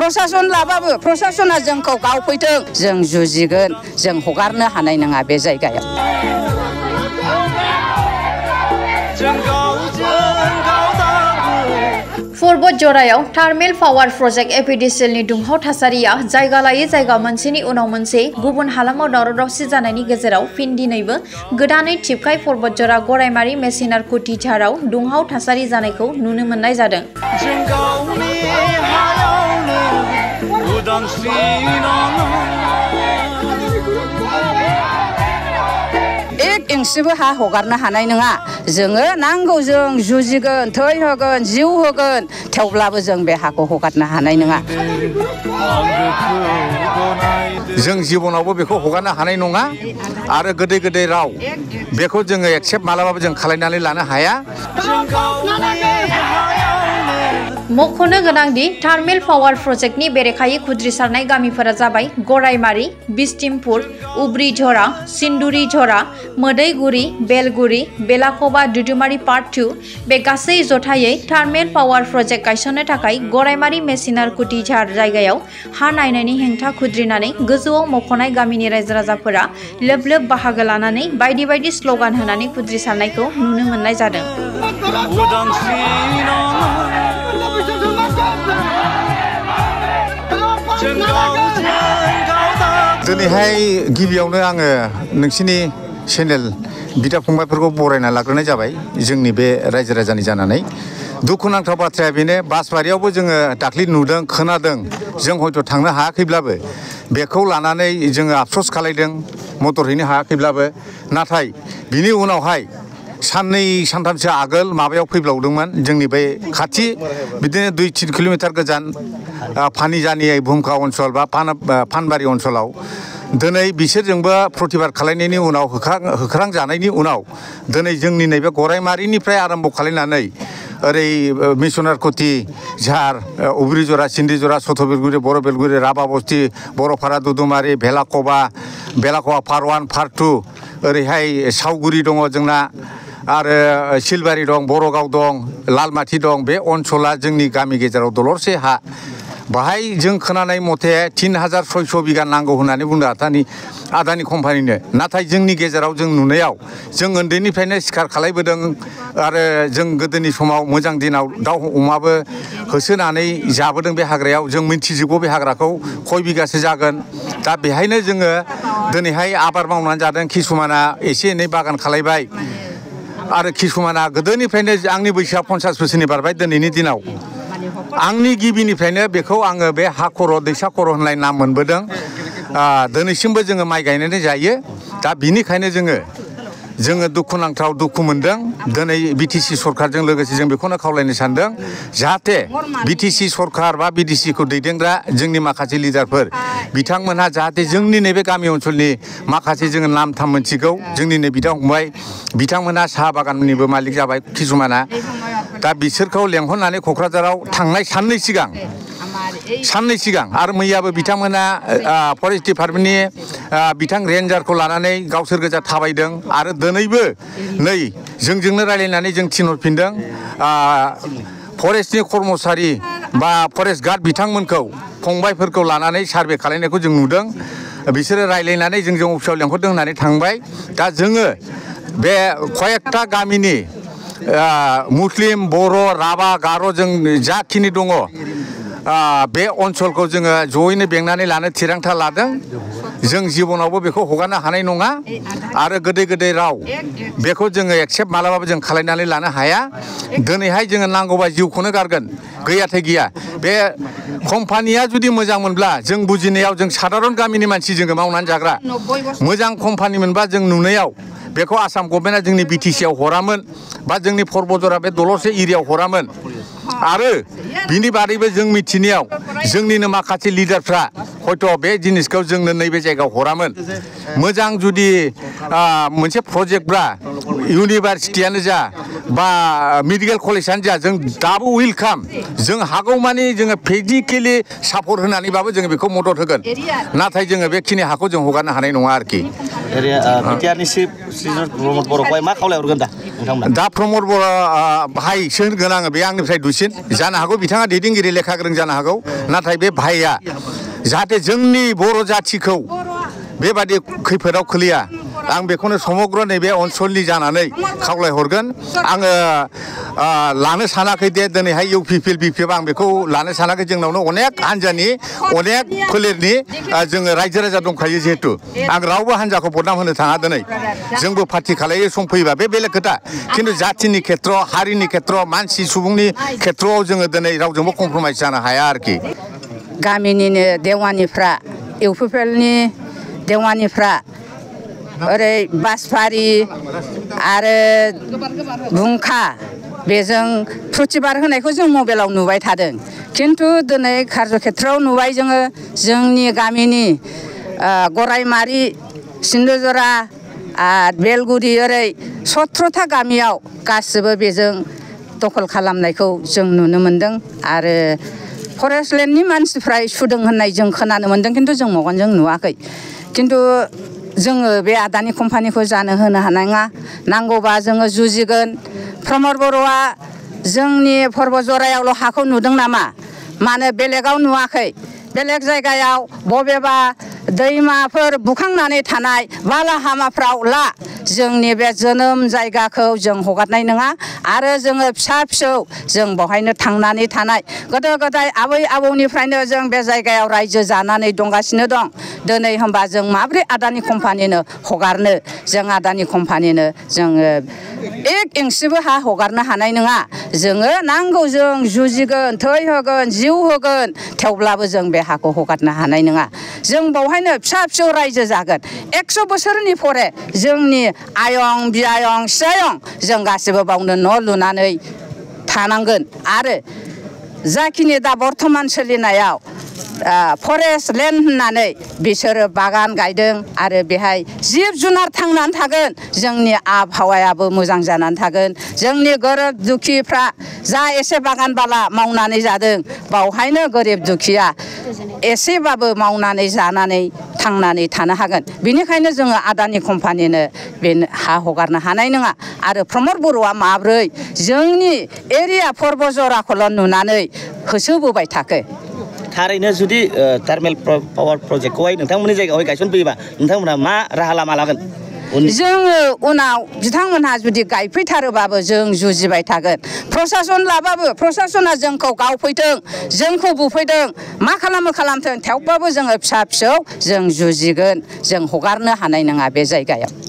प्रशासन लाबाबो प्रशासना जोंखौ गावफैथों जों जुजिगोन जों हगारनो हानाय नङा बे जायगायाव फुरबट जरायाव थार्मेल पावार प्रोजेक्ट एपिडिसिएलनि दुंहाव थासारिया जायगा लायै जायगा मोनसेनि उनाव मोनसे गुबुन हालामाव दावराव-दावसि जानायनि गेजेराव फिन दिनैबो गोदानै थिबखाय फुरबट जरा गरायमारि मेसिनार कुटिझाराव दुंहाव थासारि जानायखौ नुनो मोननाय जादों। एक इंसिबो हा हगारनो हानाय नङा जोङो नांगौ जों जुजिगोन थै होगोन जिउ होगोन थेवब्लाबो जों बे हाखौ हगारनो हानाय नङा जों जिबनावबो बेखौ हगारनो हानाय नङा आरो गोदै गोदै राव बेखौ जोङो एक्सेप्ट मालाबाबो जों खालामनानै लानो हाया मख'नो गोनांदि थार्मेल पावार प्रोजेक्टनि बेरेखायै खुद्रिसारनाय गामिफोरा जाबाय गरायमारि, बिस्तिमपुर, उब्रि झरा, सिन्दुरि झरा, मोदैगुरि, बेलगुरि, बेलाख'बा दुदुमारि पार्ट 2 बे गासै जथायै थार्मेल पावार प्रोजेक्ट गायसननो थाखाय गरायमारि मेसिनार कुटिझार जायगायाव हा नायनायनि हेंथा खुद्रिनानै गोजौआव मख'नाय गामिनि रायजो राजाफोरा लोब लोब बाहागो लानानै बायदि बायदि स्ल'गान होनानै खुद्रिसारनायखौ नुनो मोननाय जादों। दिनैहाय गिबियावनो आङो नोंसिनि चेनेल बिदा फंबायफोरखौ बरायना लाग्रोनाय जाबाय जोंनि बे रायजो राजानि जानानै दुखुनांथाव बाथ्राया बेनो बासबारियावबो जोङो दाख्लै नुदों खोनादों जों हयथ' थांनो हायाखैब्लाबो बेखौ लानानै जोङो आफस'स खालायदों मटर हैनो हायाखैब्लाबो नाथाय बिनि उनावहाय साननै सानथामसो आगोल माबायाव फैब्लावदोंमोन जोंनि बे खाथि बिदिनो 2-3 किल'मिटार गोजान फानिजानि भुमखा ओनसोल बा फानबारि ओनसोलाव दिनै बिसोरजोंबो प्रतिबाद खालायनायनि उनाव होख्रां जानायनि उनाव दिनै जोंनि नैबे गरायमारिनिफ्राय आरम्भ खालायनानै ओरै मिसनार कुटिझार उब्रिजरा सिन्दिजरा सथ'बेलगुरि बर' बेलगुरि राभा बस्ति बर'फारा दुदुमारि भेलाख'बा पार्ट 1 पार्ट 2 ओरैहाय सावगुरि दङ जोंना आरो सिलबारि दं बरगाव दं लालमाथि दं बे ओनसोला जोंनि गामि गेजेराव दलरसे हा बाहाय जों खोनानाय मथे 3600 बिगा नांगौ होननानै बुंदों आदानि कम्पानिनो नाथाय जोंनि गेजेराव जों नुनायाव जों उन्दैनिफ्रायनो सिखार खालायबोदों आरो जों गोदोनि समाव मोजां दिनाव दाउ अमाबो होसोनानै जाबोदों बे हाग्रायाव जों मिन्थिजोबगौ बे हाग्राखौ खय बिगासो जागोन दा बेहायनो जोङो दिनैहाय आबाद मावनानै जादों किसुमाना एसे एनै बागान खालायबाय आरो किसुमाना गोदोनिफ्रायनो आंनि बैसोआ 50 बोसोरनि बारबाय दिनैनि दिनाव आंनि गिबिनिफ्रायनो बेखौ आङो बे हा खर' दैसा खर' होननाय नाम मोनबोदों दिनैसिमबो जोङो माइ गायनानै जायो दा बिनिखायनो जोङो दुखुनांथाव दुखु मोनदों दिनै बिटिसि सरकारजों लोगोसे जों बेखौनो खावलायनो सानदों जाहाथे बिटिसि सरकार बा बिटिसिखौ दैदेनग्रा जोंनि माखासे लिडारफोर बिथांमोनहा जाहाथे जोंनि नैबे गामि ओनसोलनि माखासे जोङो नाम थाम मोनथिगौ जोंनिनो बिदा फंबाय बिथांमोनहा साहा बागाननिबो मालिक जाबाय किसुमाना दा बिसोरखौ लेंहरनानै क'क्राझाराव थांनाय साननै सिगां आरो मैयाबो बिथांमोना फरेस्ट डिपार्टमेन्टनि बिथां रेन्जारखौ लानानै गावसोर गोजा थाबायदों आरो दिनैबो नै जोंजोंनो रायलायनानै जों थिनहरफिनदों फरेस्टनि कर्मचारि बा फरेस्ट गार्ड बिथांमोनखौ फंबायफोरखौ लानानै सार्भे खालामनायखौ जों नुदों बिसोरो रायलायनानै जों अफिसाव लेंहरदों होननानै थांबाय दा जोङो बे कयेकटा गामिनि मुस्लिम बर' राभा गार' जों जाखिनि दङ बे ओनसोलखौ जोङो जयैनो बेंनानै लानो थिरांथा लादों जों जिबनावबो बेखौ हगारनो हानाय नङा आरो गोदै गोदै राव बेखौ जोङो एक्सेप्ट मालाबाबो जों खालामनानै लानो हाया दिनैहाय जोङो नांगौबा जिउखौनो गारगोन गैयाथाय गैया बे कम्पानिया जुदि मोजां मोनब्ला जों बुजिनायाव जों साधारन गामिनि मानसि जोङो मावनानै जाग्रा मोजां कम्पानि मोनबा जों नुनायाव बेखौ आसाम गभर्नमेन्टआ जोंनि बिटिसिआव हरामोन बा जोंनि फरबजरा बे दलरसे एरियायाव हरामोन आरो बिनि बादैबो जों मिथिनायाव जोंनिनो माखासे लिडारफ्रा हयथ' बे जिनिसखौ जोंनो नैबे जायगायाव हरामोन मोजां जुदि मोनसे प्रजेक्टब्ला इउनिभारसिटियानो जा बा मेडिकेल कलेजानो जा जों दाबो वेलकाम जों हागौमानि जोङो फिजिकेलि सापर्ट होनानैबाबो जोङो बेखौ मदद होगोन नाथाय जोङो बेखिनि हाखौ जों हगारनो हानाय नङा आरोखि बिटिआरनि चिफ श्रीजुत प्रमद बर'खौहाय मा खावलायहरगोन दा नोंथांमोना? दा प्रमद बर' भाइ सोंगोन आङो बे आंनिफ्राय दुइसिन जानो हागौ बिथाङा दैदेनगिरि लेखा गोरों जानो हागौ नाथाय बे भाइया जाहाथे जोंनि बर' जाथिखौ बेबादि खैफोदाव खोलैया आं बेखौनो समग्र नैबे ओनसोलनि जानानै खावलायहरगोन आङो लानो सानाखै दे दिनैहाय इउपिपिएल बिपिएफ आं बेखौ लानो सानाखै जोंनावनो अनेक हान्जानि अनेक फोलेरनि जोङो रायजो राजा दंखायो जिहेतु आं रावबो हान्जाखौ बदनाम होनो थाङा दिनै जोंबो पार्टि खालायो सम फैबा बे बेलेग खोथा खिन्थु जाथिनि खेथ्रआव हारिनि खेथ्रआव मानसि सुबुंनि खेथ्रआव जोङो दिनै रावजोंबो कमप्रमाइस जानो हाया आरोखि गामिनिनो देवानिफ्रा इउपिपिएलनि देवानिफ्रा ओरै बासबारि आरो बुंखा बेजों प्रतिबाद होनायखौ जों मबाइलाव नुबाय थादों खिन्थु दिनै कार्जखेत्रआव नुबाय जोङो जोंनि गामिनि गराइमारि सिन्धुजरा बेलगुरि ओरै 17था गामियाव गासिबो बेजों दखल खालामनायखौ जों नुनो मोन्दों आरो फरेस्ट लेन्डनि मानसिफ्रा सुदों होननाय जों खोनानो मोन्दों खिन्थु जों मेगनजों नुवाखै खिन्थु जोङो बे आदानि कम्पानिखौ जानो होनो हानाय नङा नांगौबा जोङो जुजिगोन प्रमद बर'आ जोंनि पर्बतजरायावल' हाखौ नुदों नामा मानो बेलेगाव नुवाखै बेलेग जायगायाव बबेबा दैमाफोर बुखांनानै थानाय बालाहामाफ्राव ला जोंनि बे जोनोम जायगाखौ जों हगारनाय नङा आरो जोङो फिसा फिसौ जों बेवहायनो थांनानै थानाय गोदो गोदाय आबै आबौनिफ्रायनो जों बे जायगायाव रायजो जानानै दंगासिनो दं दिनै होनबा जों माब्रै आदानि कम्पानिनो हगारनो जों आदानि कम्पानिनो जोङो एक इंसिबो हा हगारनो हानाय नङा जोङो नांगौ जों जुजिगोन थै होगोन जिउ होगोन थेवब्लाबो जों बे हाखौ हगारनो हानाय नङा जों बेवहायनो फिसा फिसौ रायजो जागोन 100 बोसोरनि परे जोंनि आयं बियायं सियायं जों गासिबो बावनो न' लुनानै थानांगोन आरो जाखिनि दा बर्थमान सोलिनायाव फरेस्ट लेन्ड होननानै बिसोरो बागान गायदों आरो बेहाय जिब जुनार थांनानै थागोन जोंनि आबहावायाबो मोजां जानानै थागोन जोंनि गोरिब दुखिफ्रा जा एसे बागान बाला मावनानै जादों बावहायनो गोरिब दुखिया एसेबाबो मावनानै जानानै थांनानै थानो हागोन बेनिखायनो जोङो आदानि कम्पानिनो बे हा हगारनो हानाय नङा आरो प्रमद बर'आ माब्रै जोंनि एरिया पर्बतजराखौल' नुनानै होसोबोबाय थाखो थारैनो जुदि थार्मेल पावार प्रजेक्टखौहाय नोंथांमोननि जायगायावहाय गायसनफैयोबा नोंथांमोनहा मा राहा लामा लागोन जोङो उनाव बिथांमोनहा जुदि गायफैथारोबाबो जों जुजिबाय थागोन प्रसासन लाबाबो प्रसासना जोंखौ गावफैथों जोंखौ बुफैदों मा खालामो खालामथों थेवबाबो जोङो फिसा फिसौ जों जुजिगोन जों हगारनो हानाय नङा बे जायगायाव